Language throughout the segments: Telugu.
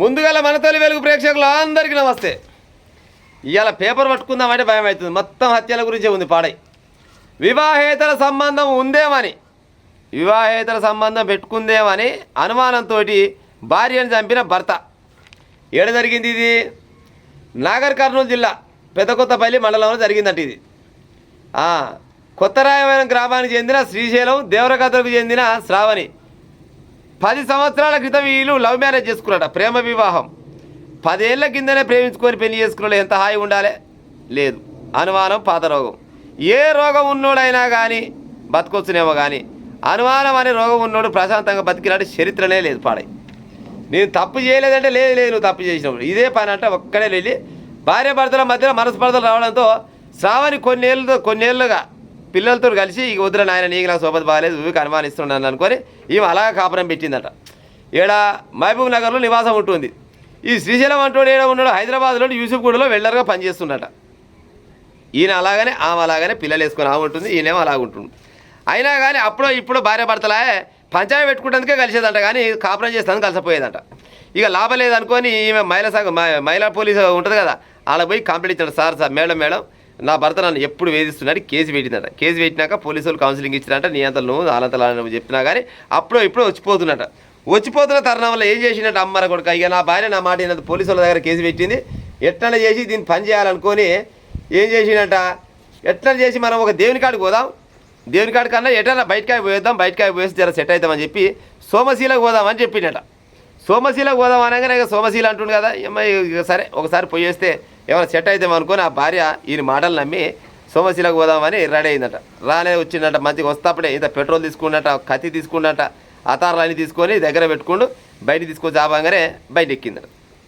ముందుగా మన తొలి వెలుగు ప్రేక్షకులు అందరికీ నమస్తే. ఇవాళ పేపర్ పట్టుకుందామంటే భయం అవుతుంది. మొత్తం హత్యల గురించే ఉంది పాడై. వివాహేతర సంబంధం ఉందేమని, వివాహేతర సంబంధం పెట్టుకుందేమని అనుమానంతో భార్యను చంపిన భర్త. ఏడ జరిగింది ఇది? నాగర్ కర్నూలు జిల్లా పెద్దకొత్తపల్లి మండలంలో జరిగిందంట ఇది. కొత్తరాయవరం గ్రామానికి చెందిన శ్రీశైలం, దేవరకథకు చెందిన శ్రావణి 10 సంవత్సరాల క్రితం వీళ్ళు లవ్ మ్యారేజ్ చేసుకున్నారట. ప్రేమ వివాహం. 10 ఏళ్ల కిందనే ప్రేమించుకొని పెళ్లి చేసుకున్నాడు. ఎంత హాయి ఉండాలి? లేదు. అనుమానం పాత రోగం. ఏ రోగం ఉన్నోడైనా కానీ బతకొచ్చునేమో, కానీ అనుమానం అనే రోగం ఉన్నోడు ప్రశాంతంగా బతికినాడు చరిత్రనే లేదు పాడై. నేను తప్పు చేయలేదంటే లేదు లేదు నువ్వు తప్పు చేసినప్పుడు ఇదే పని అంటే ఒక్కడే వెళ్ళి భార్య భర్తల మధ్యలో మనస్పర్ధలు రావడంతో శ్రావణి కొన్నేళ్ళుగా పిల్లలతో కలిసి ఇక వద్దుల నాయన నీకు నాకు సోపతి బాగాలేదు ఊరికి అనుమానిస్తున్నాను అనుకొని ఈమె అలాగా కాపురం పెట్టిందట. ఈడ మహబూబ్ నగర్లో నివాసం ఉంటుంది. ఈ శ్రీశైలం అంటోడు ఏడ ఉన్నాడు హైదరాబాద్లో యూసుఫ్గూడలో వెల్డర్గా పనిచేస్తుండట. ఈయన అలాగనే ఆమె అలాగనే పిల్లలు వేసుకొని ఆమె ఉంటుంది, ఈయనేమో అలాగుంటుంది. అయినా కానీ అప్పుడో ఇప్పుడు భార్య భర్తలే పంచాయతీ పెట్టుకుంటేందుకే కలిసేదంట, కానీ కాపురం చేస్తాను కలిసిపోయేదంట. ఇక లాభం లేదనుకొని ఈమె మహిళా పోలీసు ఉంటుంది కదా, అలా పోయి కంప్లైంట్ ఇచ్చాడు. సార్ మేడం నా భర్త నన్ను ఎప్పుడు వేధిస్తున్నాడు, కేసు పెట్టిందట. కేసు పెట్టినాక పోలీసులు కౌన్సిలింగ్ ఇచ్చినట్ట, నీ అంతలు నువ్వు ఆలంతలా నువ్వు చెప్పినా కానీ అప్పుడో ఇప్పుడు వచ్చిపోతున్న తరుణం వల్ల ఏం చేసినట్టు అమ్మర కొడుక, ఇక నా భార్య నా మాట అయినట్టు పోలీసుల దగ్గర కేసు పెట్టింది. ఎట్లా చేసి దీన్ని పని చేయాలనుకొని ఏం చేసినట్ట, ఎట్లా చేసి మనం ఒక దేవుని కాడికి పోదాం, దేవుని కాడి కన్నా ఎట్లా బయటకాయ పోయేద్దాం, బయటకాయ పోయేసి జర సెట్ అవుతామని చెప్పి సోమశీలకు పోదామని చెప్పిండట. సోమశీలకు పోదాం అనగానే ఇక సోమశీల అంటుండు కదా, ఇక సరే ఒకసారి పోయేస్తే ఏమైనా సెట్ అవుతాం అనుకొని ఆ భార్య ఈయన మాటలు నమ్మి సోమశీలకు పోదామని రెడీ అయిందట. రానే వచ్చిందట. మంచిగా వస్తాప్పుడే ఇంత పెట్రోల్ తీసుకున్నట, కత్తి తీసుకున్నట, అతారాలు అన్నీ తీసుకొని దగ్గర పెట్టుకుంటూ బయట తీసుకొచ్చి ఆపంగానే బయట ఎక్కిందట.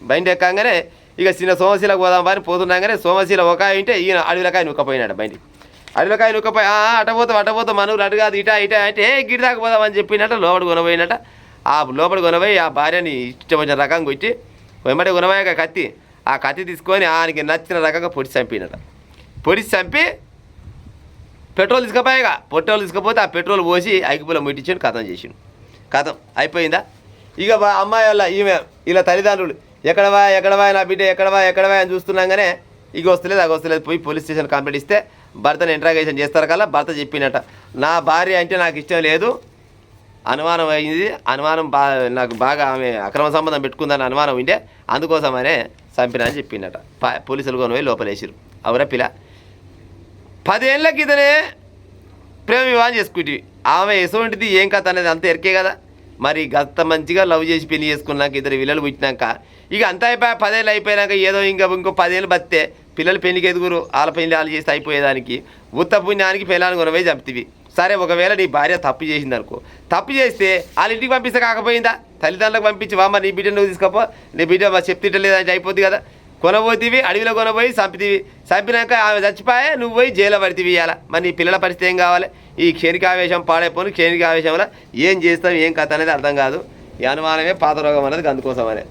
బయట ఎక్కగానే ఇక చిన్న సోమశీలకు పోదాం అని పోతున్నాగానే సోమశీల ఒక అంటే ఈయన అడవిలకాయ నుక్కపోయినాడు. బయటికి అడవిలకాయ నుక్కపోయి అటపోతాం మనూరు అటు కాదు ఇటా అంటే గిడి దాకా పోదామని చెప్పినట్ట. లోపలి కొనబోయినట. ఆ లోపలి కొనబోయి ఆ భార్యని ఇష్టం వచ్చిన రకంగా కొట్టి వెంబడి కొనబోయాక కత్తి, ఆ కత్తి తీసుకొని ఆయనకి నచ్చిన రకంగా పొడిచి చంపినట. పొడిచి చంపి పెట్రోల్ తీసుకుపోయాక పెట్రోల్ తీసుకపోతే ఆ పెట్రోల్ పోసి అగ్గిపుల్ల ముట్టించాడు. కథం చేసిండు. కథం అయిపోయిందా? ఇక అమ్మాయి వల్ల ఈమె ఇలా తల్లిదండ్రులు ఎక్కడవా నా బిడ్డ ఎక్కడవా అని చూస్తున్నాగానే ఇక వస్తలేదు పోయి పోలీస్ స్టేషన్ కంప్లైంట్ ఇస్తే భర్తను ఇంట్రాగేషన్ చేస్తారు కదా. భర్త చెప్పినట్ట, నా భార్య అంటే నాకు ఇష్టం లేదు, అనుమానం అయింది, అనుమానం నాకు బాగా ఆమె అక్రమ సంబంధం పెట్టుకుందని అనుమానం ఉంటే అందుకోసమనే చంపినా అని చెప్పిందట. పోలీసులు కొనిపోయి లోపలేసారు. అవురా పిల్ల 10 ఏళ్ళ కిందనే ప్రేమ వివాహం చేసుకుంటే ఆమె ఎటువంటిది ఏం కథ అనేది అంత ఎరికే కదా. మరి గత మంచిగా లవ్ చేసి పెళ్లి చేసుకున్నాక 2 పిల్లలు పుట్టినాక ఇక అంత అయిపోయా 10 ఏళ్ళు అయిపోయినాక ఏదో ఇంకో 10 ఏళ్ళు బతితే పిల్లలు పెళ్లికి ఎదుగురు, వాళ్ళ పెళ్లి వాళ్ళు చేస్తే అయిపోయేదానికి ఉత్త పుణ్యానికి పిల్లలు కొనవే చంపుతీవి. సరే ఒకవేళ నీ భార్య తప్పు చేసింది అనుకో, తప్పు చేస్తే వాళ్ళ ఇంటికి పంపిస్తే కాకపోయిందా? తల్లిదండ్రులకు పంపించి వామ్మ నీ బిడ్డ నువ్వు తీసుకపో, నీ బిడ్డ చెప్తిట్టలేదంటే అయిపోద్ది కదా. కొనబోతీవి, అడవిలో కొనబోయి చంపితీవి. చంపినాక ఆమె చచ్చిపోయే నువ్వు పోయి జైల్లో పడితీవి. ఇవ్వాలి మరి నీ పిల్లల పరిస్థితి ఏం కావాలి? ఈ క్షణిక ఆవేశం పాడైపోను. క్షణిక ఆవేశంలో ఏం చేస్తాం ఏం కథ అనేది అర్థం కాదు. ఈ అనుమానమే పాత రోగం అనేది అందుకోసమనే.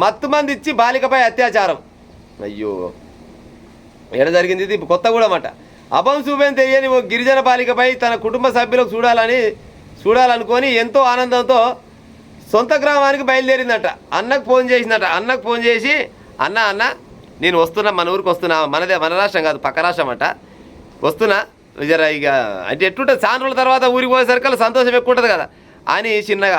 మత్తు మంది ఇచ్చి బాలికపై అత్యాచారం. అయ్యో ఎక్కడ జరిగింది ఇది? కొత్తగూడెం అట. అభం చూపేం తెలియని ఓ గిరిజన బాలికపై తన కుటుంబ సభ్యులకు చూడాలనుకొని ఎంతో ఆనందంతో సొంత గ్రామానికి బయలుదేరిందట. అన్నకు ఫోన్ చేసిందట. అన్నకు ఫోన్ చేసి అన్న నేను వస్తున్నా, మన ఊరికి వస్తున్నా, మన రాష్ట్రం కాదు పక్క రాష్ట్రం అట, వస్తున్నా జర ఇక అంటే ఎట్టుంటుంది చాలా రోజుల తర్వాత ఊరికి పోయేసరికి సంతోషం ఎక్కువ ఉంటుంది కదా అని చిన్నగా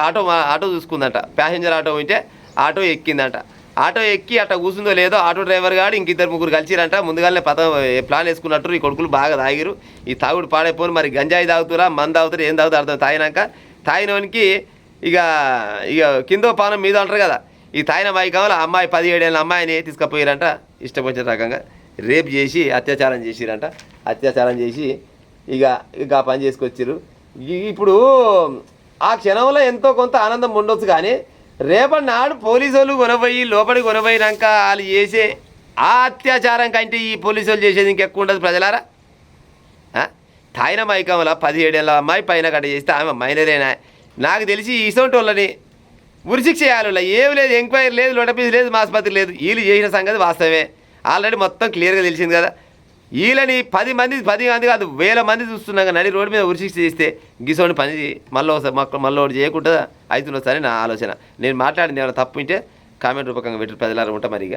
ఆటో చూసుకుందట. ప్యాసింజర్ ఆటో ఉంటే ఆటో ఎక్కిందట. ఆటో ఎక్కి అట్లా కూర్చుందో లేదో ఆటో డ్రైవర్ గాడు ఇంక 2-3 కలిసిరంట. ముందుగానే ప్లాన్ వేసుకున్నట్టు ఈ కొడుకులు బాగా తాగిరు, ఈ తాగుడు పాడైపోను, మరి గంజాయి తాగుతురా మందు తాగుతారు ఏం తాగుతారు అర్థం. తాగినోనికి ఇక కిందో పానం మీద అంటారు కదా, ఈ తాగిన అమ్మాయి కావాలి. అమ్మాయి 17 ఏళ్ళ అమ్మాయిని తీసుకుపోయారంట. ఇష్టం వచ్చిన రకంగా రేప్ చేసి అత్యాచారం చేసిరంట. అత్యాచారం చేసి ఇక పని చేసుకొచ్చారు. ఇప్పుడు ఆ క్షణంలో ఎంతో కొంత ఆనందం ఉండొచ్చు, కానీ రేపటి నాడు పోలీసు వాళ్ళు కొనబోయి లోపలికి కొనబోయినాక వాళ్ళు చేసే ఆ అత్యాచారం కంటే ఈ పోలీసు వాళ్ళు చేసేది ఇంకెక్కువ ఉండదు ప్రజలారా. తాయిన మైకంలో 17 ఏళ్ళ అమ్మాయి పైన కట్ట చేస్తే ఆమె మైనరేనా? నాకు తెలిసి ఇసొంటి వాళ్ళని ఉరిశిక్ష చేయాలి. ఏమి లేదు, ఎంక్వైరీ లేదు, లొటపీస్ లేదు, ఆసుపత్రి లేదు. వీళ్ళు చేసిన సంగతి వాస్తవమే, ఆల్రెడీ మొత్తం క్లియర్గా తెలిసింది కదా. వీళ్ళని 10 మంది కాదు 1000 మంది చూస్తున్నాక నడి రోడ్డు మీద ఉరిశిక్ష చేస్తే గిసోని పని మళ్ళీ ఒకటి చేయకుండా అవుతున్నొచ్చని నా ఆలోచన. నేను మాట్లాడింది ఏమైనా తప్పు ఉంటే కామెంట్ రూపకంగా పెట్టి ప్రజలారా ఉంటా మరి ఇక